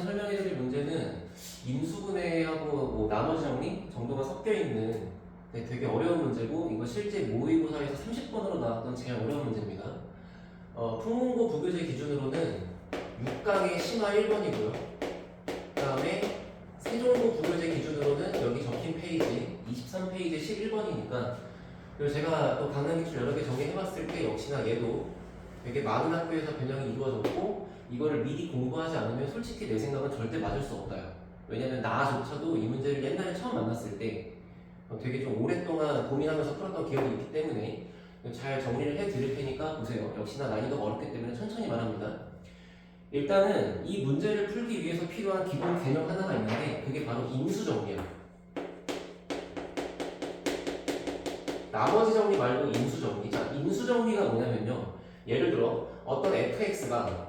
설명해드릴 문제는 인수분해하고 뭐 나머지 정리 정도가 섞여 있는 되게 어려운 문제고, 이거 실제 모의고사에서 30번으로 나왔던 제일 어려운 문제입니다. 풍문고 부교재 기준으로는 6강의 심화 1번이고요. 그 다음에 세종고 부교재 기준으로는 여기 적힌 페이지 23페이지 11번이니까, 그리고 제가 또 강남 기출 여러 개 정리해봤을 때 역시나 얘도 되게 많은 학교에서 변형이 이루어졌고, 이거를 미리 공부하지 않으면 솔직히 내 생각은 절대 맞을 수 없다요. 왜냐면 나조차도 이 문제를 옛날에 처음 만났을 때 되게 좀 오랫동안 고민하면서 풀었던 기억이 있기 때문에 잘 정리를 해드릴 테니까 보세요. 역시나 난이도가 어렵기 때문에 천천히 말합니다. 일단은 이 문제를 풀기 위해서 필요한 기본 개념 하나가 있는데, 그게 바로 인수정리야. 나머지 정리 말고 인수정리. 자, 인수정리가 뭐냐면요, 예를 들어 어떤 fx가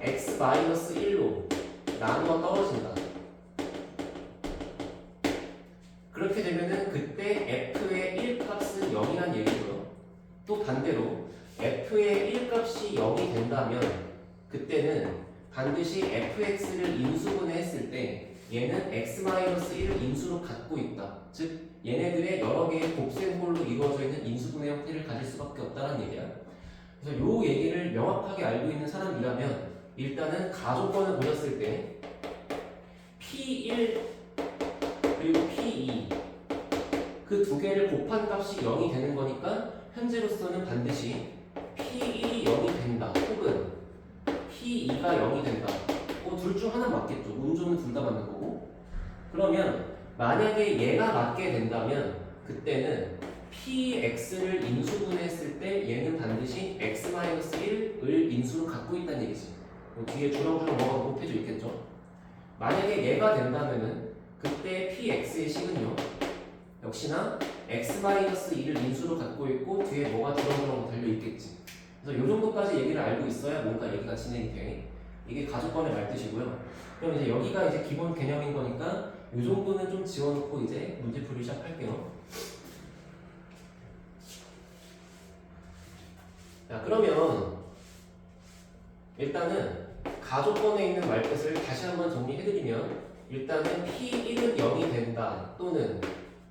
x-1로 나누어 떨어진다. 그렇게 되면은 그때 f의 1값은 0이란 얘기고요. 또 반대로 f의 1값이 0이 된다면 그때는 반드시 fx를 인수분해했을 때 얘는 x-1을 인수로 갖고 있다. 즉 얘네들의 여러 개의 곱셈홀로 이루어져 있는 인수분해 형태를 가질 수밖에 없다는 얘기야. 그래서 요 얘기를 명확하게 알고 있는 사람이라면 일단은 가조건을 보셨을 때 P1 그리고 P2 그 두 개를 곱한 값이 0이 되는 거니까 현재로서는 반드시 P1이 0이 된다 혹은 P2가 0이 된다. 둘 중 하나 맞겠죠. 운 좋으면 둘 다 맞는 거고. 그러면 만약에 얘가 맞게 된다면 그때는 PX를 인수분해했을 때 얘는 반드시 X-1을 인수로 갖고 있다는 얘기지. 뒤에 주렁주렁 뭐가 곱해져 있겠죠. 만약에 얘가 된다면은 그때 PX의 식은요 역시나 X-1을 인수로 갖고 있고 뒤에 뭐가 주렁주렁 달려 있겠지. 그래서 요 정도까지 얘기를 알고 있어야 뭔가 얘기가 진행이 돼. 이게 가족관의 말뜻이고요. 그럼 이제 여기가 이제 기본 개념인 거니까 요 정도는 좀 지워놓고 이제 문제풀이 시작할게요. 자, 그러면 일단은 가족권에 있는 말뜻을 다시 한번 정리해드리면, 일단은 P1은 0이 된다 또는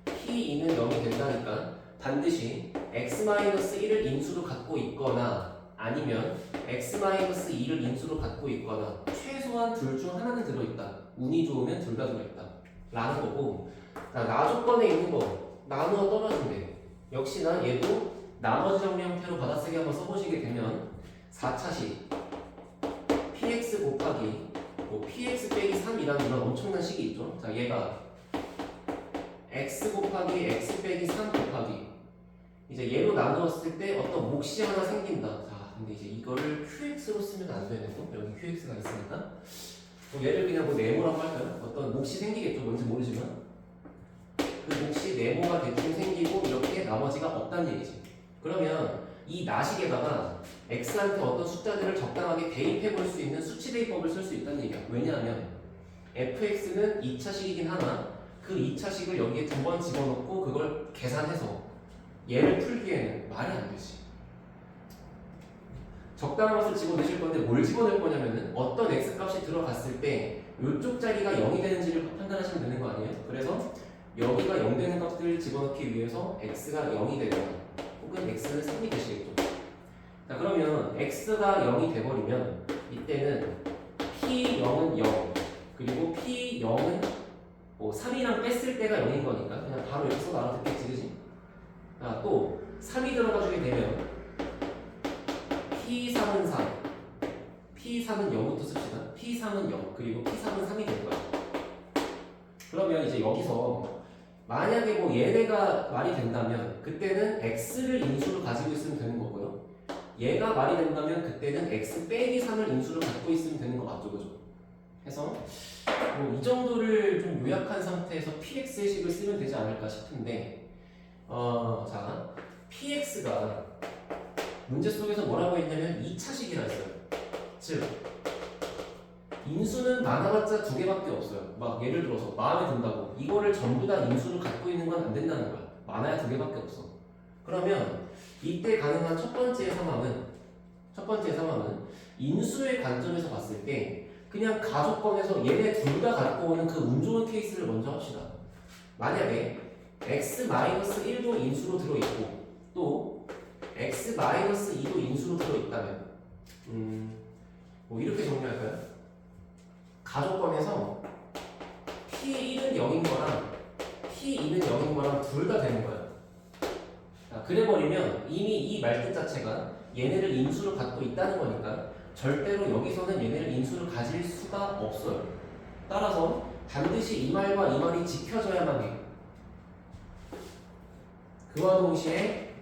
P2는 0이 된다니까 반드시 X-1을 인수로 갖고 있거나 아니면 X-2를 인수로 갖고 있거나 최소한 둘 중 하나는 들어있다. 운이 좋으면 둘 다 들어있다 라는 거고, 자, 나조건에 있는 거 나누어 떨어진대. 역시나 얘도 나머지 정리 형태로 받아쓰기 한번 써보시게 되면 4차식 px 곱하기 px 빼기 3이라는 그런 엄청난 식이 있죠. 자, 얘가 x 곱하기 x 빼기 3 곱하기 이제 얘로 나누었을 때 어떤 몫이 하나 생긴다. 자, 근데 이제 이거를 qx로 쓰면 안 되는 거. 여기 qx가 있으니까 얘를 그냥 뭐 네모라고 할까요? 어떤 몫이 생기겠죠. 뭔지 모르지만 그 몫이 네모가 대충 생기고 이렇게 나머지가 없다는 얘기지. 그러면 이 나식에다가 x한테 어떤 숫자들을 적당하게 대입해 볼 수 있는 수치 대입법을 쓸 수 있다는 얘기야. 왜냐하면 fx는 2차식이긴 하나 그 2차식을 여기에 두 번 집어넣고 그걸 계산해서 얘를 풀기에는 말이 안 되지. 적당한 것을 집어넣으실 건데 뭘 집어넣을 거냐면은 어떤 x값이 들어갔을 때 이쪽 자리가 0이 되는지를 판단하시면 되는 거 아니에요? 그래서 여기가 0 되는 값들을 집어넣기 위해서 x가 0이 되거나 혹은 x는 3이 되시겠죠. 자, 그러면 x가 0이 돼버리면 이때는 p0은 0 그리고 p0은 3이랑 뺐을 때가 0인 거니까 그냥 바로 여기서 알아듣겠지, 그지? 자, 또 3이 들어가주게 되면 p3은 3 p3은 0부터 씁시다. p3은 0 그리고 p3은 3이 될 거야. 그러면 이제 여기서 만약에 얘네가 말이 된다면 그때는 x를 인수로 가지고 있으면 되는 거고요. 얘가 말이 된다면 그때는 x 빼기 3을 인수로 갖고 있으면 되는 거 맞죠, 그죠? 해서 이 정도를 좀 요약한 상태에서 px의 식을 쓰면 되지 않을까 싶은데, 자, px가 문제 속에서 뭐라고 했냐면 2차식이라 했어요. 즉 인수는 많아봤자 두 개밖에 없어요. 막 예를 들어서 마음에 든다고 이거를 전부 다 인수를 갖고 있는 건 안 된다는 거야. 많아야 두 개밖에 없어. 그러면 이때 가능한 첫 번째 상황은 인수의 관점에서 봤을 때 그냥 가족권에서 얘네 둘 다 갖고 오는 그 운 좋은 케이스를 먼저 합시다. 만약에 x-1도 인수로 들어있고 또 x-2도 인수로 들어있다면 뭐 이렇게 정리할까요? 가족권에서 P1은 0인 거랑 P2는 0인 거랑 둘 다 되는 거야. 자, 그래버리면 이미 이 말뜻 자체가 얘네를 인수로 갖고 있다는 거니까 절대로 여기서는 얘네를 인수를 가질 수가 없어요. 따라서 반드시 이 말과 이 말이 지켜져야만 해요. 그와 동시에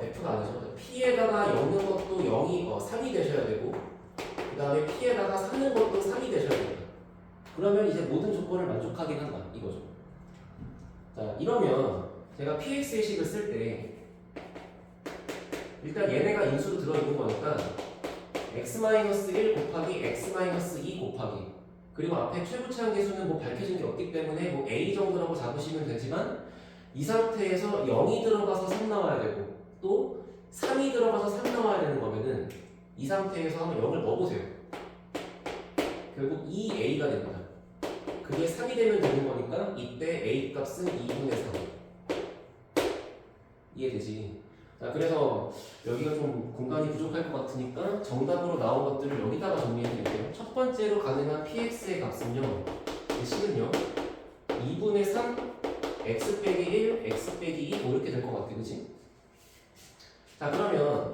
F가 아니죠. P에다가 0는 것도 0이 3이 되셔야 되고 그 다음에 P에다가 3는 것도 3이 되셔야 됩니다. 그러면 이제 모든 조건을 만족하긴 한다 이거죠. 자, 이러면 제가 PX의 식을 쓸 때 일단 얘네가 인수로 들어있는 거니까 x-1 곱하기 x-2 곱하기 그리고 앞에 최고차항계수는 뭐 밝혀진 게 없기 때문에 뭐 a 정도라고 잡으시면 되지만 이 상태에서 0이 들어가서 3 나와야 되고 또 3이 들어가서 3 나와야 되는 거면은 이 상태에서 한번 0을 넣어보세요. 결국 2a가 됩니다. 그게 3이 되면 되는 거니까 이때 a 값은 2분의 3 이해되지? 자, 그래서 여기가 좀 공간이 부족할 것 같으니까 정답으로 나온 것들을 여기다가 정리해 드릴게요. 첫 번째로 가능한 px의 값은요, 이 식은요 2분의 3 x 빼기 1 x 빼기 2 뭐 이렇게 될 것 같아, 그치? 자, 그러면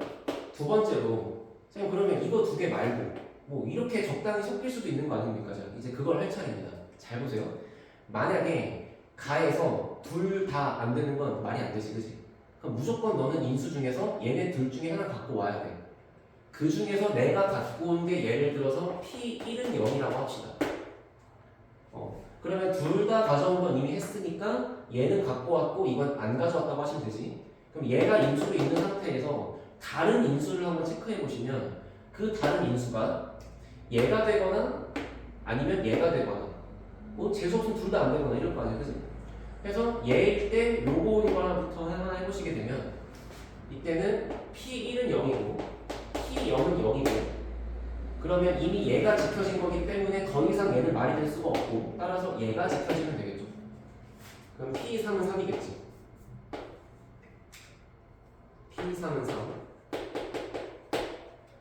두 번째로 선생님 그러면 이거 두 개 말고 뭐 이렇게 적당히 섞일 수도 있는 거 아닙니까? 자, 이제 그걸 할 차례입니다. 잘 보세요. 만약에 가에서 둘 다 안 되는 건 말이 안 되지, 그치? 그럼 무조건 너는 인수 중에서 얘네 둘 중에 하나 갖고 와야 돼. 그 중에서 내가 갖고 온 게 예를 들어서 P1은 0이라고 합시다. 그러면 둘 다 가져온 건 이미 했으니까 얘는 갖고 왔고 이건 안 가져왔다고 하시면 되지. 그럼 얘가 인수로 있는 상태에서 다른 인수를 한번 체크해 보시면 그 다른 인수가 얘가 되거나 아니면 얘가 되거나 뭐 재수없으면 둘 다 안 되거나 이럴 거 아니야, 그치? 그래서 얘일 때 요거 이거부터 하나 해보시게 되면 이때는 P1은 0이고 P0은 0이고 그러면 이미 얘가 지켜진 거기 때문에 더 이상 얘는 말이 될 수가 없고 따라서 얘가 지켜지면 되겠죠. 그럼 P3은 3이겠지. P3은 3.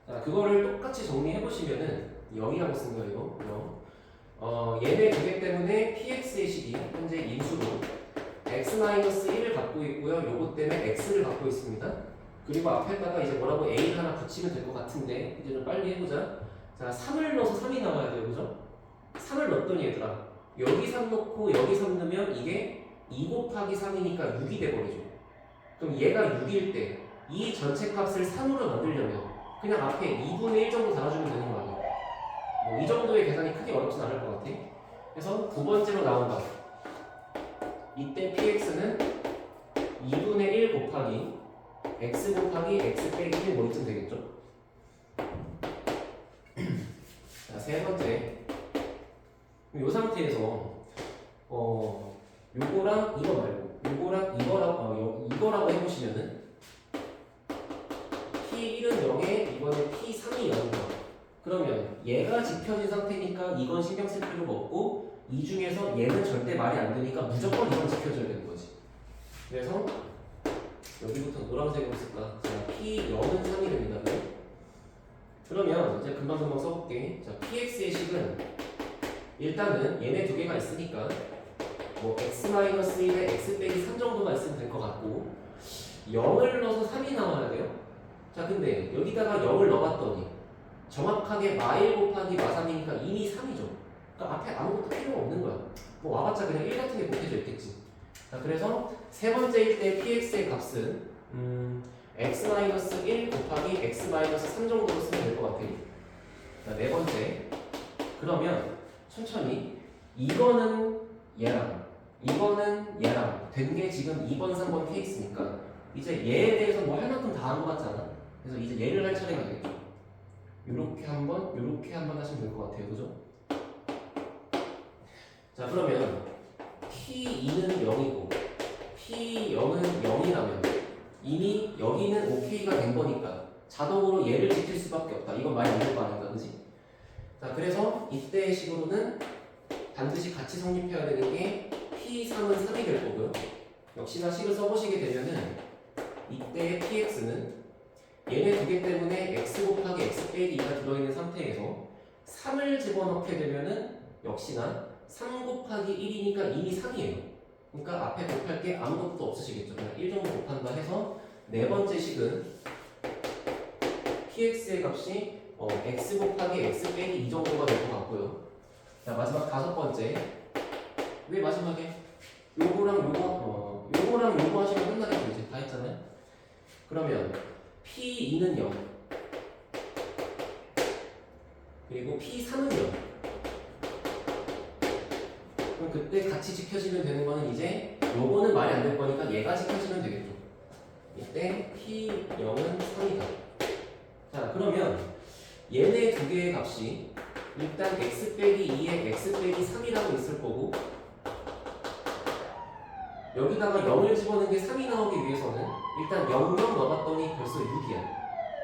자, 그거를 똑같이 정리해보시면은 0이라고 쓴 거예요, 이거. 얘네 두 개 때문에 px의 식이 현재 인수로 x-1을 갖고 있고요. 요거 때문에 x를 갖고 있습니다. 그리고 앞에다가 이제 뭐라고 a 하나 붙이면 될 것 같은데 이제 좀 빨리 해보자. 자, 3을 넣어서 3이 나와야 돼요, 그죠? 3을 넣었더니 얘들아 여기 3 넣고 여기 3 넣으면 이게 2 곱하기 3이니까 6이 돼버리죠. 그럼 얘가 6일 때 이 전체 값을 3으로 만들려면 그냥 앞에 2분의 1 정도 달아주면 되는 거 아니에요? 뭐 이 정도의 계산이 크게 어렵진 않을 것 같아. 그래서 두 번째로 나온 거 이때 px는 2분의 1 곱하기 x 곱하기 x 빼기 1 뭐 이쯤 되겠죠? 자, 세 번째 이 상태에서 요거랑 이거 말고 요거랑 이거라고 해보시면은 P1은 0에 이번에 P3이 0인 거야. 그러면 얘가 지켜진 상태니까 이건 신경 쓸 필요가 없고 이 중에서 얘는 절대 말이 안 되니까 무조건 이건 지켜줘야 되는 거지. 그래서 여기부터 노란색으로 쓸까? 자, P0은 3이 됩니다. 그러면 이제 금방금방 써볼게. 자, PX의 식은 일단은 얘네 두 개가 있으니까 뭐 x-1에 x 빼기 3 정도가 있으면 될 것 같고 0을 넣어서 3이 나와야 돼요. 자, 근데 여기다가 0을 넣어봤더니 정확하게 마1 곱하기 마3이니까 이미 3이죠. 그러니까 앞에 아무것도 필요가 없는 거야. 뭐 와봤자 그냥 1 같은 게 곱해져 있겠지. 자, 그래서 세 번째일 때 px의 값은 x-1 곱하기 x-3 정도로 쓰면 될 것 같아. 자, 네 번째. 그러면 천천히 이거는 얘랑 이거는 얘랑 된 게 지금 2번, 3번 케이스니까 이제 얘에 대해서 뭐 할 만큼 다 한 것 같잖아. 그래서 이제 얘를 할 차례가 되겠죠. 요렇게 한번 하시면 될 것 같아요. 그죠? 자, 그러면 P2는 0이고 P0은 0이라면 이미 여기는 OK가 된 거니까 자동으로 얘를 지킬 수밖에 없다. 이건 말이 안 될 거 아닌가, 그지? 자, 그래서 이때의 식으로는 반드시 같이 성립해야 되는 게 P3은 3이 될 거고요. 역시나 식을 써보시게 되면은 이때의 PX는 얘네 두 개 때문에 x 곱하기 x 빼기 2가 들어있는 상태에서 3을 집어넣게 되면은 역시나 3 곱하기 1이니까 이미 3이에요. 그러니까 앞에 곱할 게 아무것도 없으시겠죠. 그냥 1 정도 곱한다 해서 네 번째 식은 px의 값이 x 곱하기 x 빼기 2 정도가 될 것 같고요. 자, 마지막 다섯 번째. 왜 마지막에 요거랑 요거 하시면 끝나겠죠. 이제 다 했잖아요. 그러면 P2는 0 그리고 P3은 0. 그럼 그때 같이 지켜지면 되는 거는 이제 요거는 말이 안 될 거니까 얘가 지켜지면 되겠죠. 이때 P0은 3이다. 자, 그러면 얘네 두 개의 값이 일단 x 빼기 2에 x 빼기 3이라고 있을 거고 여기다가 0을 집어넣은 게 3이 나오기 위해서는 일단 0, 0 넣어봤더니 벌써 6이야.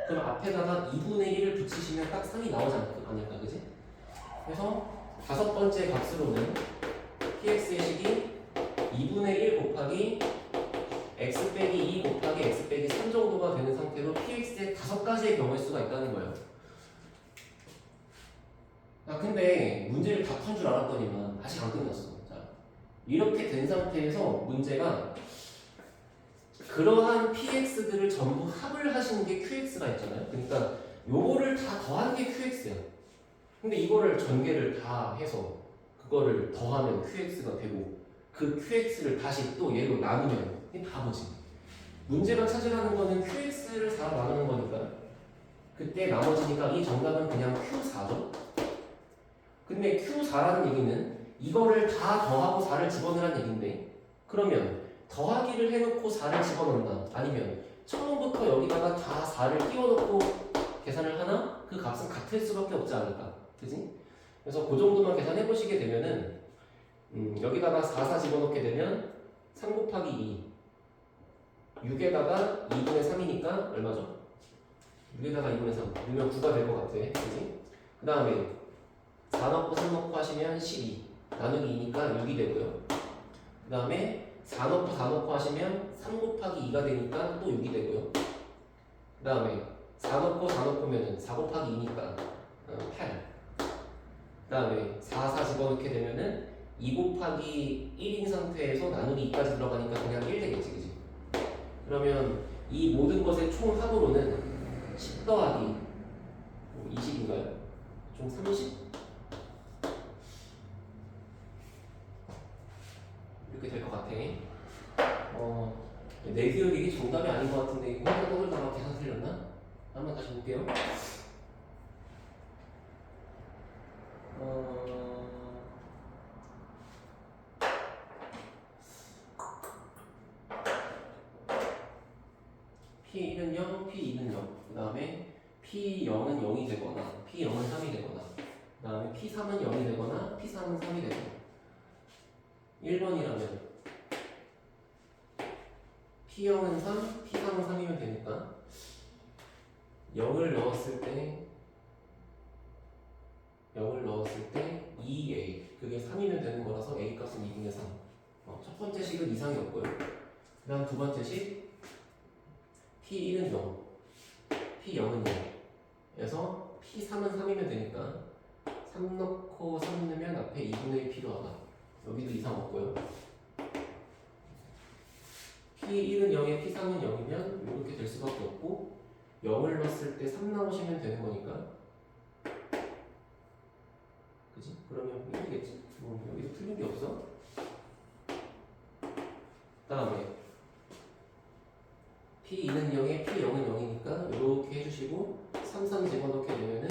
그럼 앞에다가 2분의 1을 붙이시면 딱 3이 나오지 않을까, 그지? 그래서 다섯 번째 값으로는 px의 식이 2분의 1 곱하기 x 빼기 2 곱하기 x 빼기 3 정도가 되는 상태로 px의 다섯 가지의 경우일 수가 있다는 거예요. 아, 근데 문제를 다 푼 줄 알았더니만 아직 안 끝났어. 자, 이렇게 된 상태에서 문제가 그러한 px들을 전부 합을 하시는 게 qx가 있잖아요. 그러니까 요거를 다 더한 게 qx야. 근데 이거를 전개를 다 해서 그거를 더하면 qx가 되고 그 qx를 다시 또 얘로 나누면 이게 바보지. 문제만 찾으라는 거는 qx를 4로 나누는 거니까 그때 나머지니까 이 정답은 그냥 q4죠. 근데 q4라는 얘기는 이거를 다 더하고 4를 집어넣으라는 얘기인데 그러면 더하기를 해놓고 4를 집어넣는다 아니면 처음부터 여기다가 다 4를 끼워넣고 계산을 하나? 그 값은 같을 수밖에 없지 않을까, 그지? 그래서 그 정도만 계산해 보시게 되면은 여기다가 4, 4 집어넣게 되면 3 곱하기 2 6에다가 2분의 3이니까 얼마죠? 6에다가 2분의 3 6면 9가 될 것 같아, 그지? 그 다음에 4 넣고 3 넣고 하시면 12 나누기 2니까 6이 되고요. 그 다음에 4 넣고 4 넣고 하시면 3 곱하기 2가 되니까 또 6이 되고요. 그 다음에 4 넣고 4 넣고면 4 곱하기 2니까 8. 그 다음에 4, 4 집어넣게 되면은 2 곱하기 1인 상태에서 나누기 2까지 들어가니까 그냥 1 되겠지, 그지? 그러면 이 모든 것의 총 합으로는 10 더하기 20인가요? 총 30? 이렇게 될 것 같아. 내 기억이 이게 정답이 아닌 것 같은데 이거 혼자 떠들다가 계산 틀렸나? 한번 다시 볼게요. P1은 0, P2는 0. 그 다음에 P0은 0이 되거나 P0은 3이 되거나 그 다음에 P3은 0이 되거나 P3은 3이 되거나 1번이라면 P0은 3, P3은 3이면 되니까 0을 넣었을 때 2A 그게 3이면 되는 거라서 A 값은 2분의 3. 첫 번째 식은 이상이었고요. 그 다음 두 번째 식 P1은 0, P0은 0 그래서 P3은 3이면 되니까 3 넣고 3 넣으면 앞에 2분의 1 필요하다. 여기도 이상 없고요. P1은 0에 P3은 0이면 이렇게 될 수밖에 없고 0을 넣었을 때 3 나오시면 되는 거니까 그치? 그러면 이기겠지? 여기도 틀린 게 없어. 그 다음에 P2는 0에 P0은 0이니까 이렇게 해주시고 3, 3 집어넣게 되면은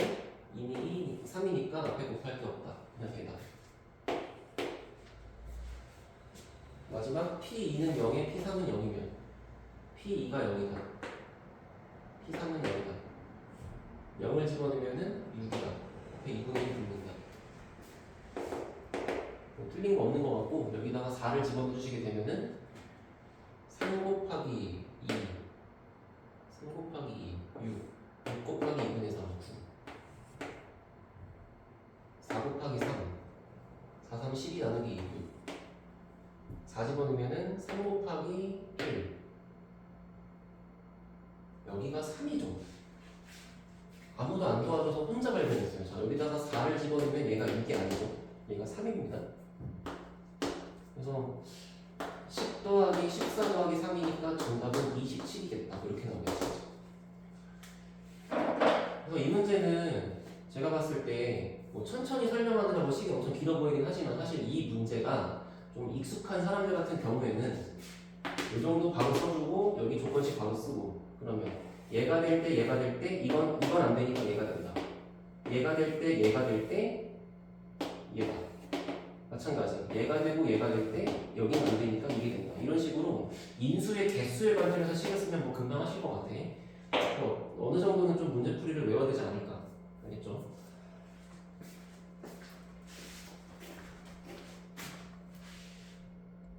이미 3이니까 앞에 곱할 게 없다. 그냥 되다. 마지막 P2는 0에 P3은 0이면 P2가 0이다. P3은 0이다. 0을 집어넣으면은 6이다. 앞에 2분의 1 붙는다. 틀린 거 없는 거 같고 여기다가 4를 집어넣으시게 되면은 3 곱하기 2 3 곱하기 2 6 6 곱하기 2분의 3 9 10이 나누기 2분 4 집어넣으면은 3 곱하기 1 여기가 3이죠. 아무도 안 도와줘서 혼자 발견했어요. 자, 여기다가 4를 집어넣으면 얘가 이게 아니죠. 얘가 3입니다. 그래서 10 더하기 14 더하기 3이니까 정답은 27이겠다. 이렇게 나오겠죠. 그래서 이 문제는 제가 봤을 때 뭐 천천히 설명하느라 뭐 시간이 엄청 길어 보이긴 하지만 사실 이 문제가 좀 익숙한 사람들 같은 경우에는 이 정도 바로 써주고 여기 조건식 바로 쓰고 그러면 얘가 될 때 얘가 될 때 이건 안 되니까 얘가 된다. 얘가 될 때 얘가 될 때 얘가 마찬가지. 얘가 되고 얘가 될 때 여기는 안 되니까 이게 된다. 이런 식으로 인수의 개수에 관련해서 시간 쓰면 뭐 금방 하실 것 같아. 어느 정도는 좀 문제풀이를 외워야 되지 않을까. 알겠죠?